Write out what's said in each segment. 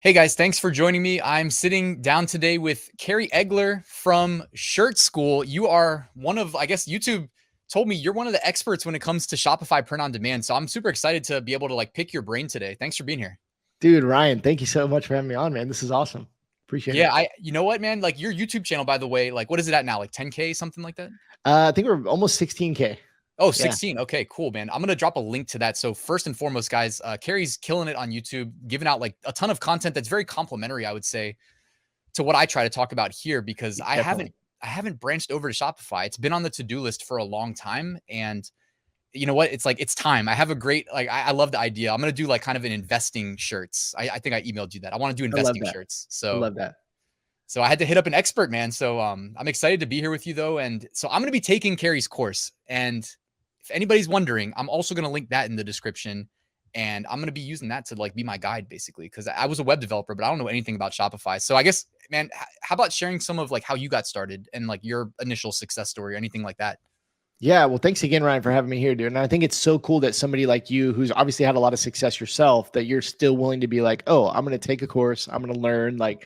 Hey guys, thanks for joining me. I'm sitting down today with Carrie Egler from Shirt School. You are one of, I guess YouTube told me you're one of the experts when it comes to Shopify print on demand. So I'm super excited to be able to pick your brain today. Thanks for being here. Dude, Ryan, thank you so much for having me on, man. This is awesome. Appreciate it. Yeah, you know what, man? Like your YouTube channel, by the way, what is it at now? Like 10K, something like that? I think we're almost 16K. Oh, Yeah. 16. Okay, cool, man. I'm going to drop a link to that. So first and foremost, guys, Carrie's killing it on YouTube, giving out a ton of content that's very complimentary, I would say, to what I try to talk about here, because Definitely. I haven't branched over to Shopify. It's been on the to-do list for a long time. And you know what? It's time. I have a great, I love the idea. I'm going to do kind of an investing shirts. I think I emailed you that. I want to do I love investing that. shirts. I So love that. I had to hit up an expert, man. So I'm excited to be here with you though. And so I'm going to be taking Carrie's course. And if anybody's wondering, I'm also going to link that in the description. And I'm going to be using that to be my guide basically, because I was a web developer, but I don't know anything about Shopify. So I guess, man, how about sharing some of how you got started and your initial success story or anything like that? Yeah. Well, thanks again, Ryan, for having me here, dude. And I think it's so cool that somebody like you, who's obviously had a lot of success yourself, that you're still willing to be like, oh, I'm going to take a course. I'm going to learn. I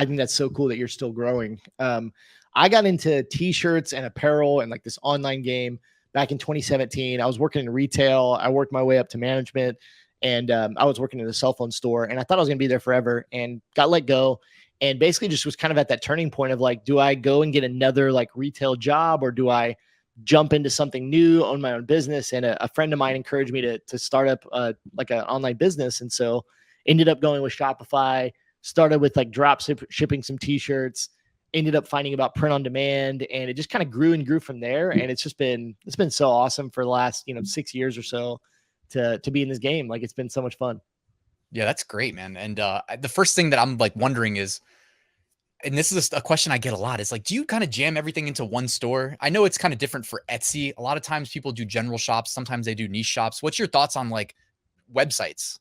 think that's so cool that you're still growing. I got into t-shirts and apparel and this online game back in 2017. I was working in retail. I worked my way up to management, and I was working in a cell phone store, and I thought I was going to be there forever, and got let go. And basically just was kind of at that turning point of do I go and get another retail job, or do I jump into something new, own my own business? And a friend of mine encouraged me to start up an online business. And so ended up going with Shopify, started with shipping some t-shirts, ended up finding about print on demand, and it just kind of grew and grew from there. And it's been so awesome for the last 6 years or so to be in this game. It's been so much fun. Yeah, that's great, man. And the first thing that I'm wondering is, and this is a question I get a lot, is do you kind of jam everything into one store? I know it's kind of different for Etsy. A lot of times people do general shops. Sometimes they do niche shops. What's your thoughts on websites?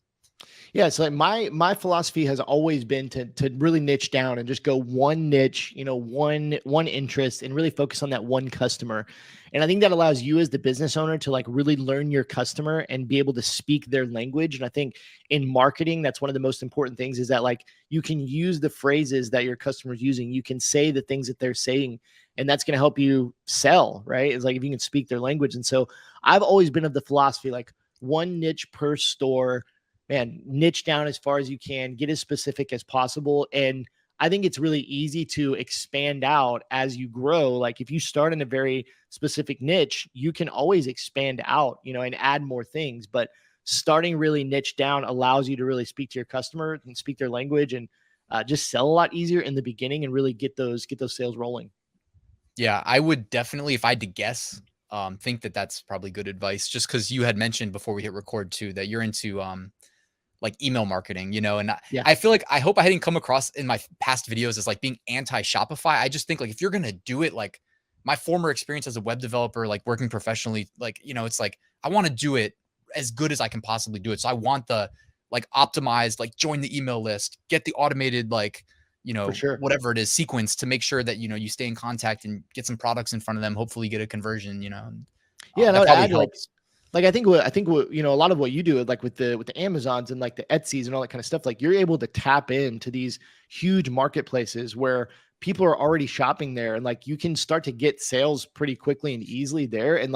Yeah, so my philosophy has always been to really niche down and just go one niche, one interest, and really focus on that one customer. And I think that allows you as the business owner to really learn your customer and be able to speak their language. And I think in marketing, that's one of the most important things, is that you can use the phrases that your customer's using. You can say the things that they're saying, and that's going to help you sell, right? It's if you can speak their language. And so I've always been of the philosophy, one niche per store. Man, niche down as far as you can, get as specific as possible. And I think it's really easy to expand out as you grow. If you start in a very specific niche, you can always expand out, and add more things. But starting really niche down allows you to really speak to your customer and speak their language, and just sell a lot easier in the beginning and really get those sales rolling. Yeah, I would definitely, if I had to guess, think that that's probably good advice, just because you had mentioned before we hit record too, that you're into email marketing, and Yeah. I feel I hope I hadn't come across in my past videos as being anti Shopify. I just think if you're going to do it, my former experience as a web developer, working professionally, it's I want to do it as good as I can possibly do it. So I want the optimized, join the email list, get the automated, For sure. whatever it is, sequence to make sure that, you stay in contact and get some products in front of them, hopefully get a conversion, Yeah, and I that would probably add helps. I think what a lot of what you do with the Amazons and the Etsy's and all that kind of stuff, you're able to tap into these huge marketplaces where people are already shopping there, and you can start to get sales pretty quickly and easily there. And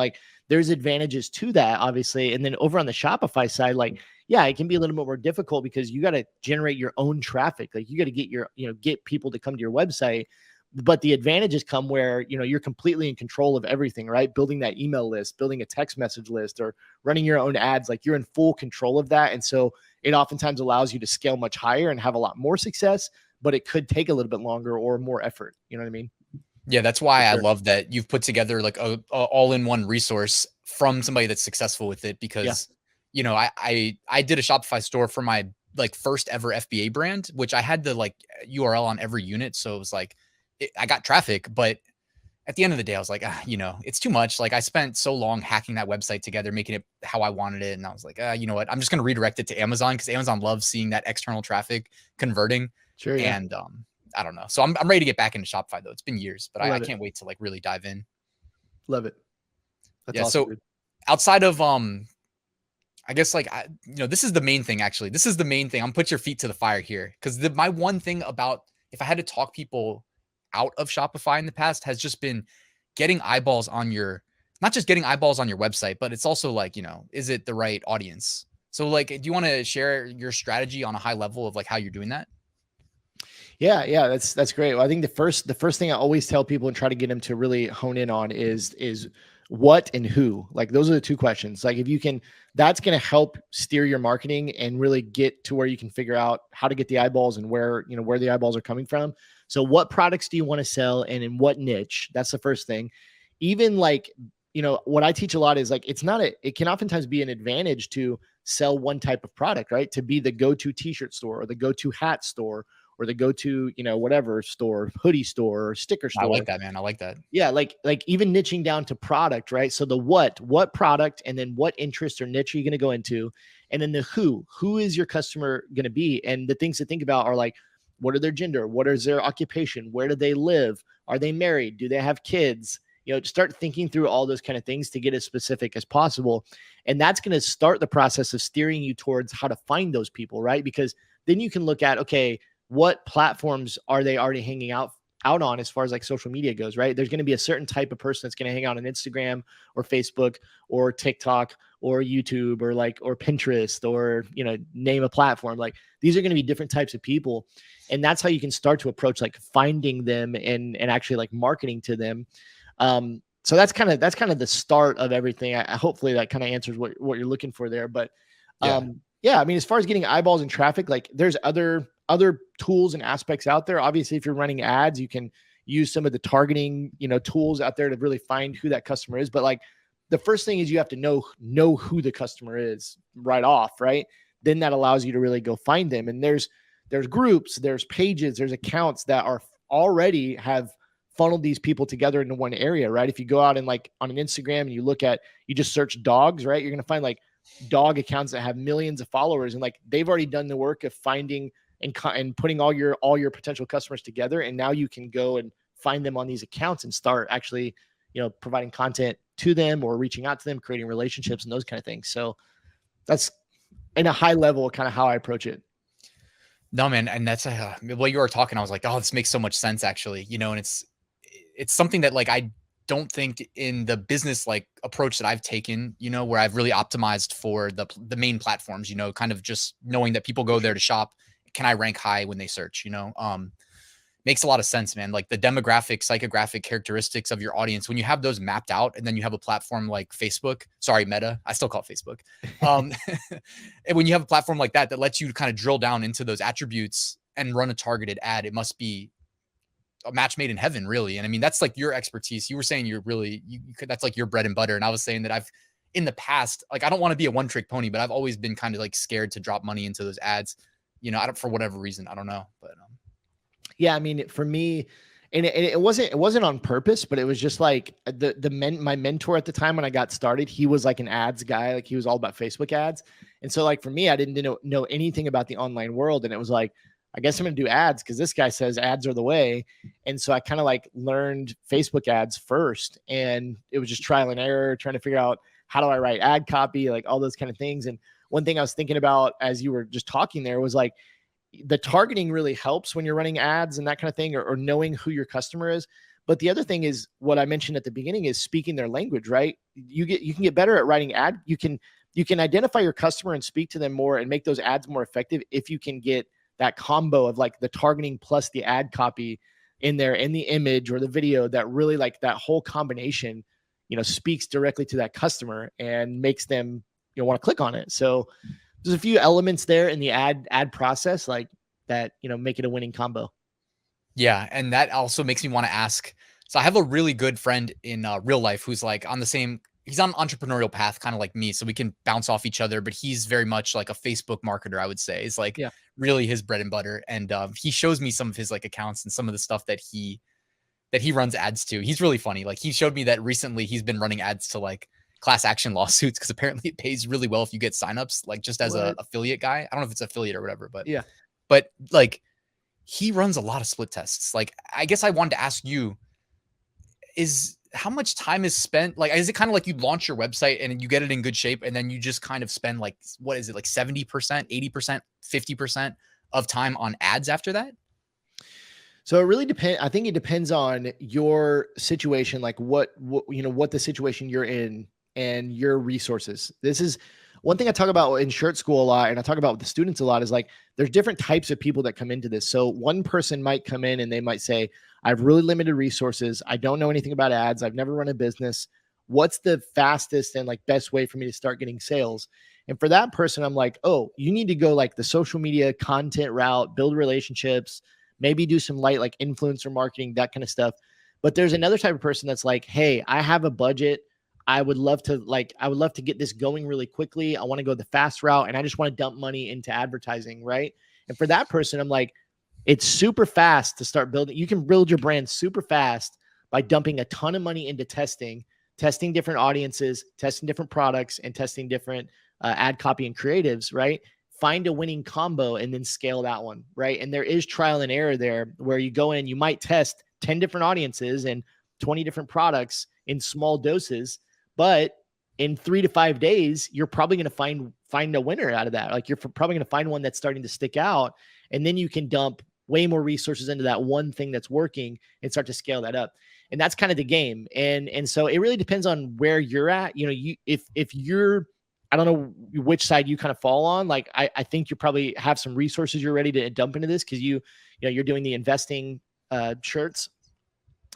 there's advantages to that, obviously. And then over on the Shopify side, yeah, it can be a little bit more difficult because you got to generate your own traffic. You got to get get people to come to your website. But the advantages come where you're completely in control of everything, right? Building that email list, building a text message list, or running your own ads. You're in full control of that. And so it oftentimes allows you to scale much higher and have a lot more success, but it could take a little bit longer or more effort. You know what I mean? Yeah, that's why For I sure. love that you've put together a all-in-one resource from somebody that's successful with it, Yeah. because I did a Shopify store for my first ever FBA brand, which I had the URL on every unit, so it was I got traffic, but at the end of the day I was it's too much. I spent so long hacking that website together, making it how I wanted it, and I was you know what, I'm just going to redirect it to Amazon, because Amazon loves seeing that external traffic converting. Sure. Yeah. And I don't know. So I'm ready to get back into Shopify though. It's been years, but I I love it. can't wait to really dive in. Love it. That's Yeah. awesome, So dude. outside of I guess like, this is the main thing, actually. This is the main thing. I'm put your feet to the fire here. Cause my one thing about, if I had to talk people out of Shopify in the past, has just been getting eyeballs on your, not just getting eyeballs on your website, but it's also like, is it the right audience? So like, do you want to share your strategy on a high level of like how you're doing that? Yeah, that's great. Well, I think the first thing I always tell people and try to get them to really hone in on is what and who. Like those are the two questions. Like if you can, that's going to help steer your marketing and really get to where you can figure out how to get the eyeballs and where the eyeballs are coming from. So what products do you want to sell and in what niche? That's the first thing. Even like, what I teach a lot is like, it can oftentimes be an advantage to sell one type of product, right? To be the go-to t-shirt store or the go-to hat store or the go-to, whatever store, hoodie store or sticker store. I like that, man. I like that. Yeah. Like even niching down to product, right? So the what product, and then what interest or niche are you going to go into? And then the who is your customer going to be? And the things to think about are like, what are their gender? What is their occupation? Where do they live? Are they married? Do they have kids? Start thinking through all those kind of things to get as specific as possible. And that's going to start the process of steering you towards how to find those people, right? Because then you can look at, okay, what platforms are they already hanging out on as far as like social media goes, right? There's going to be a certain type of person that's going to hang out on Instagram or Facebook or TikTok or YouTube or Pinterest or, name a platform. Like these are going to be different types of people. And that's how you can start to approach like finding them and actually like marketing to them. So that's kind of the start of everything. I hopefully that kind of answers what you're looking for there. But yeah, I mean, as far as getting eyeballs and traffic, like there's other tools and aspects out there. Obviously, if you're running ads, you can use some of the targeting, tools out there to really find who that customer is. But like the first thing is you have to know who the customer is right off, right? Then that allows you to really go find them. And there's groups, there's pages, there's accounts that are already have funneled these people together into one area, right? If you go out and like on an Instagram and you just search dogs, right? You're going to find like dog accounts that have millions of followers, and like they've already done the work of finding and putting all your potential customers together. And now you can go and find them on these accounts and start actually, providing content to them or reaching out to them, creating relationships and those kind of things. So that's in a high level, kind of how I approach it. No, man. And that's while you were talking, I was like, oh, this makes so much sense actually, and it's something that like, I don't think in the business like approach that I've taken, where I've really optimized for the main platforms, kind of just knowing that people go there to shop. Can I rank high when they search, makes a lot of sense, man. Like the demographic, psychographic characteristics of your audience, when you have those mapped out and then you have a platform like Facebook, sorry, Meta, I still call it Facebook. And when you have a platform like that lets you kind of drill down into those attributes and run a targeted ad, it must be a match made in heaven, really. And I mean, that's like your expertise. You were saying you're really, that's like your bread and butter. And I was saying that I've, in the past, like, I don't want to be a one trick pony, but I've always been kind of like scared to drop money into those ads, for whatever reason, I don't know, but yeah, I mean, for me, and it wasn't on purpose, but it was just like my mentor at the time when I got started, he was like an ads guy. Like he was all about Facebook ads. And so like for me, I didn't know anything about the online world. And it was like, I guess I'm going to do ads because this guy says ads are the way. And so I kind of like learned Facebook ads first, and it was just trial and error, trying to figure out how do I write ad copy, like all those kind of things. And one thing I was thinking about as you were just talking there was like, the targeting really helps when you're running ads and that kind of thing, or knowing who your customer is. But the other thing is what I mentioned at the beginning is speaking their language, right? You can get better at writing ad. You can identify your customer and speak to them more and make those ads more effective if you can get that combo of like the targeting plus the ad copy in there, in the image or the video, that really like that whole combination, speaks directly to that customer and makes them, want to click on it. So there's a few elements there in the ad process like that, make it a winning combo. Yeah. And that also makes me want to ask. So I have a really good friend in real life who's like he's on an entrepreneurial path, kind of like me. So we can bounce off each other, but he's very much like a Facebook marketer, I would say. It's like really his bread and butter. And he shows me some of his like accounts and some of the stuff that he runs ads to. He's really funny. Like he showed me that recently he's been running ads to like class action lawsuits, because apparently it pays really well if you get signups, like just as a affiliate guy. I don't know if it's affiliate or whatever, but but like he runs a lot of split tests. Like, I guess I wanted to ask you, is how much time is spent? Like, is it kind of like you launch your website and you get it in good shape, and then you just kind of spend like, what is it, like 70%, 80%, 50% of time on ads after that? So it really depends. I think it depends on your situation, like what what the situation you're in and your resources. This is one thing I talk about in shirt school a lot, and I talk about with the students a lot, is like there's different types of people that come into this. So one person might come in and they might say, I have really limited resources. I don't know anything about ads. I've never run a business. What's the fastest and like best way for me to start getting sales? And for that person, I'm like, oh, you need to go like the social media content route, build relationships, maybe do some light like influencer marketing, that kind of stuff. But there's another type of person that's like, hey, I have a budget. I would love to get this going really quickly. I want to go the fast route and I just want to dump money into advertising, right? And for that person, I'm like, it's super fast to start building. You can build your brand super fast by dumping a ton of money into testing different audiences, testing different products, and testing different ad copy and creatives, right? Find a winning combo and then scale that one, right? And there is trial and error there where you go in, you might test 10 different audiences and 20 different products in small doses, but in 3 to 5 days, you're probably going to find a winner out of that. Like you're probably going to find one that's starting to stick out, and then you can dump way more resources into that one thing that's working and start to scale that up. And that's kind of the game. And so it really depends on where you're at. You know, if you're, I don't know which side you kind of fall on. Like, I think you probably have some resources you're ready to dump into this because you're doing the investing shirts.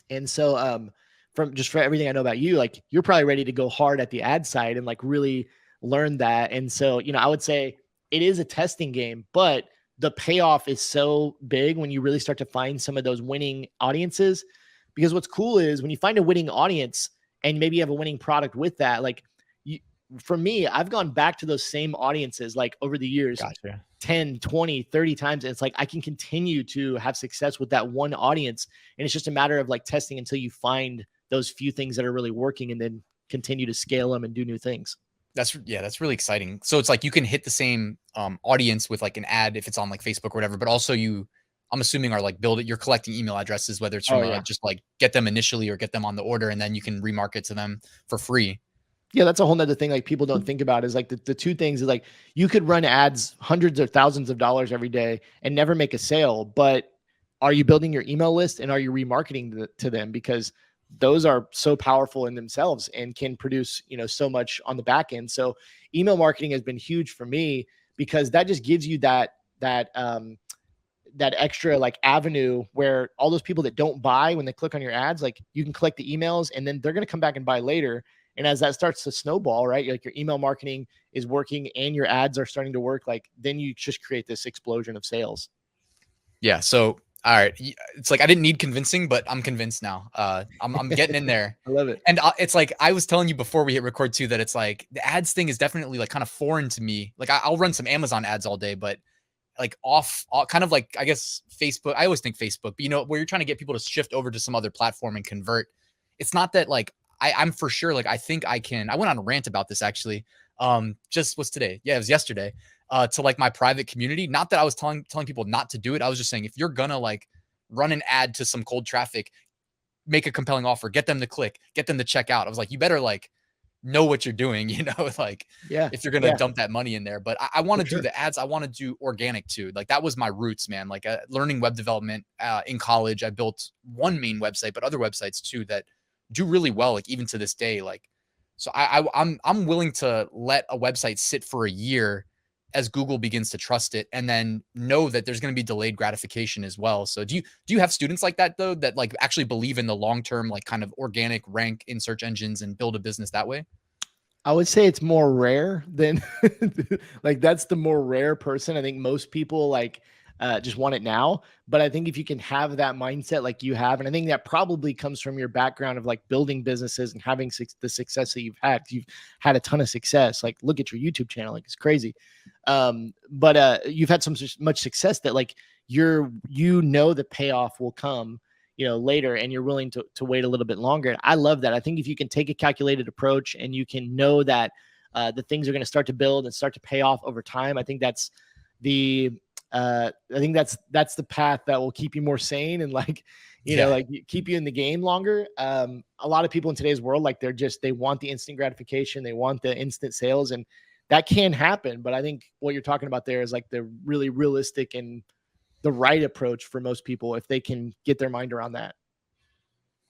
And so for everything I know about you, like you're probably ready to go hard at the ad side and like really learn that. And so, I would say it is a testing game, but the payoff is so big when you really start to find some of those winning audiences. Because what's cool is when you find a winning audience and maybe you have a winning product with that, like for me, I've gone back to those same audiences like over the years, Gotcha. 10, 20, 30 times. And it's like, I can continue to have success with that one audience. And it's just a matter of like testing until you find those few things that are really working and then continue to scale them and do new things. That's really exciting. So it's like you can hit the same audience with like an ad if it's on like Facebook or whatever, but also I'm assuming are like you're collecting email addresses, whether it's from just like get them initially or get them on the order, and then you can remarket to them for free. Yeah, that's a whole nother thing like people don't think about is like the two things is like you could run ads hundreds or thousands of dollars every day and never make a sale, but are you building your email list and are you remarketing to them? Because those are so powerful in themselves and can produce, so much on the back end. So email marketing has been huge for me because that just gives you that extra like avenue where all those people that don't buy when they click on your ads, like you can collect the emails and then they're going to come back and buy later. And as that starts to snowball, right? Like your email marketing is working and your ads are starting to work. Like then you just create this explosion of sales. Yeah. So, all right. It's like, I didn't need convincing, but I'm convinced now. I'm getting in there. I love it. And it's like, I was telling you before we hit record too, that it's like the ads thing is definitely like kind of foreign to me. Like I'll run some Amazon ads all day, but like off kind of like, I guess Facebook, I always think Facebook, but where you're trying to get people to shift over to some other platform and convert. It's not that like, I'm for sure, like, I think I can. I went on a rant about this actually. Just what's today? Yeah, it was yesterday. To like my private community. Not that I was telling people not to do it. I was just saying if you're gonna like run an ad to some cold traffic, make a compelling offer, get them to click, get them to check out. I was like, you better like know what you're doing, like if you're gonna dump that money in there. But I want to do the ads. I want to do organic too. Like that was my roots, man. Like learning web development in college. I built one main website, but other websites too that do really well, like even to this day. Like, so I'm willing to let a website sit for a year as Google begins to trust it, and then know that there's going to be delayed gratification as well. So do you have students like that though, that like actually believe in the long-term, like kind of organic rank in search engines and build a business that way? I would say it's more rare than like that's the more rare person. I think most people like just want it now. But I think if you can have that mindset like you have, and I think that probably comes from your background of like building businesses and having the success that you've had. You've had a ton of success. Like look at your YouTube channel, like it's crazy. But you've had much success that like the payoff will come later, and you're willing to wait a little bit longer. I love that. I think if you can take a calculated approach and you can know that the things are going to start to build and start to pay off over time, I think that's the I think that's the path that will keep you more sane and like, like keep you in the game longer. A lot of people in today's world, like they want the instant gratification. They want the instant sales, and that can happen. But I think what you're talking about there is like the really realistic and the right approach for most people if they can get their mind around that.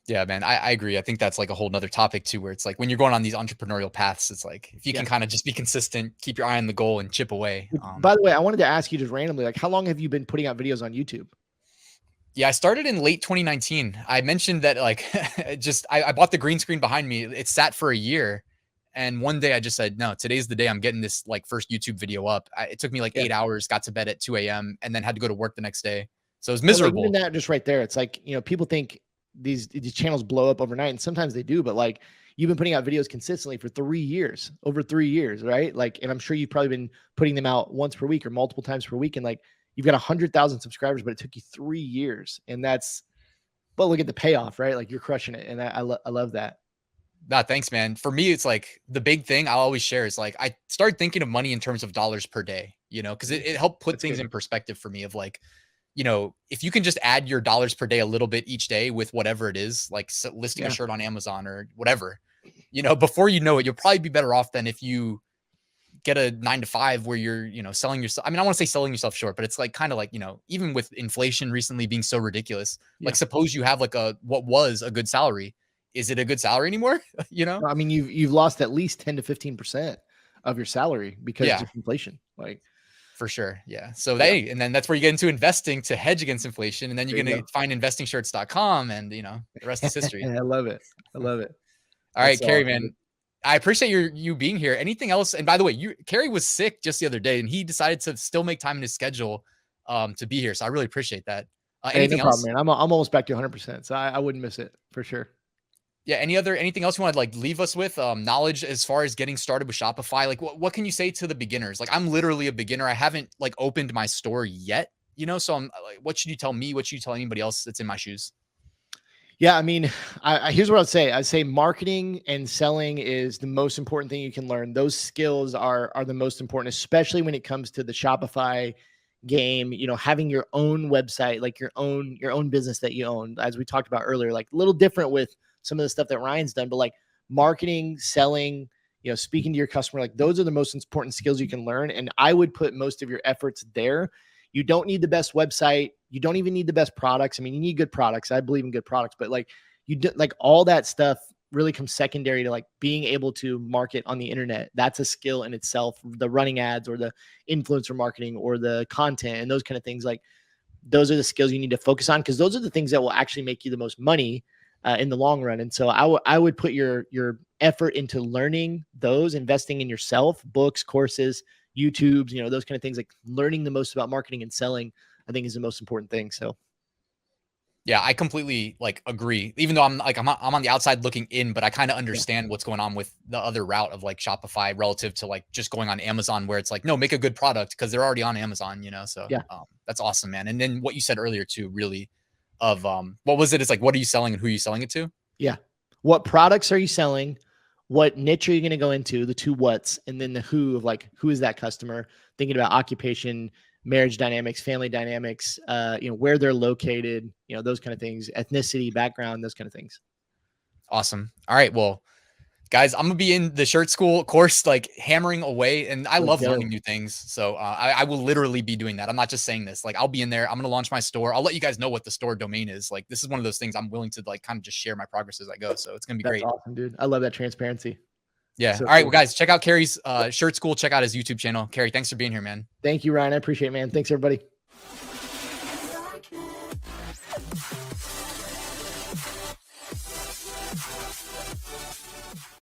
Yeah, man, I agree. I think that's like a whole nother topic too, where it's like when you're going on these entrepreneurial paths, it's like if you can kind of just be consistent, keep your eye on the goal and chip away. By the way, I wanted to ask you just randomly, like how long have you been putting out videos on YouTube? Yeah, I started in late 2019. I mentioned that like I bought the green screen behind me. It sat for a year. And one day I just said, no, today's the day I'm getting this like first YouTube video up. It took me like 8 hours, got to bed at 2 a.m. and then had to go to work the next day. So it was miserable. Even that just right there. It's like, people think these channels blow up overnight, and sometimes they do, but like you've been putting out videos consistently for over 3 years, right? Like, and I'm sure you've probably been putting them out once per week or multiple times per week. And like, you've got 100,000 subscribers, but it took you 3 years. And but look at the payoff, right? Like you're crushing it. And I love that. Nah, thanks, man. For me, it's like the big thing I'll always share is like, I started thinking of money in terms of dollars per day, cause it helped put things in perspective for me of like, if you can just add your dollars per day a little bit each day with whatever it is, like listing a shirt on Amazon or whatever, before you know it, you'll probably be better off than if you get a 9 to 5 where you're, selling yourself. I mean, I want to say selling yourself short, but it's like kind of like, even with inflation recently being so ridiculous, like suppose you have like what was a good salary. Is it a good salary anymore? I mean, you've lost at least 10 to 15% of your salary because of inflation. Like, for sure. Yeah. So and then that's where you get into investing to hedge against inflation. And then you're going to find investingshirts.com and the rest is history. I love it. All right, Carey, man, I appreciate you being here. Anything else? And by the way, Carey was sick just the other day and he decided to still make time in his schedule to be here. So I really appreciate that. Anything else? Problem, man. I'm almost back to 100%. So I wouldn't miss it for sure. Yeah. Anything else you want to like leave us with knowledge as far as getting started with Shopify? Like what can you say to the beginners? Like I'm literally a beginner. I haven't like opened my store yet, so I'm like, what should you tell me? What should you tell anybody else that's in my shoes? Yeah. I mean, here's what I'd say. I'd say marketing and selling is the most important thing you can learn. Those skills are the most important, especially when it comes to the Shopify game, having your own website, like your own business that you own, as we talked about earlier, like a little different with some of the stuff that Ryan's done, but like marketing, selling, speaking to your customer, like those are the most important skills you can learn. And I would put most of your efforts there. You don't need the best website. You don't even need the best products. I mean, you need good products. I believe in good products, but like like all that stuff really comes secondary to like being able to market on the internet. That's a skill in itself. The running ads or the influencer marketing or the content and those kind of things. Like those are the skills you need to focus on because those are the things that will actually make you the most money in the long run. And so I would put your effort into learning those, investing in yourself, books, courses, YouTubes, those kind of things, like learning the most about marketing and selling, I think is the most important thing. So. Yeah, I completely like agree. Even though I'm on the outside looking in, but I kind of understand what's going on with the other route of like Shopify relative to like just going on Amazon where it's like, no, make a good product because they're already on Amazon, So that's awesome, man. And then what you said earlier too, really of what was it? It's like, what are you selling and who are you selling it to? Yeah. What products are you selling? What niche are you going to go into? The 2 whats, and then the who of like, who is that customer? Thinking about occupation, marriage dynamics, family dynamics, where they're located, those kind of things, ethnicity, background, those kind of things. Awesome. All right. Well, guys, I'm going to be in the shirt school course, like hammering away. And I love learning new things. So I will literally be doing that. I'm not just saying this, like I'll be in there. I'm going to launch my store. I'll let you guys know what the store domain is. Like, this is one of those things I'm willing to like kind of just share my progress as I go. So it's going to be great. Awesome, dude. I love that transparency. Yeah. So all right. Well, guys, check out Carey's shirt school. Check out his YouTube channel. Carey, thanks for being here, man. Thank you, Ryan. I appreciate it, man. Thanks, everybody.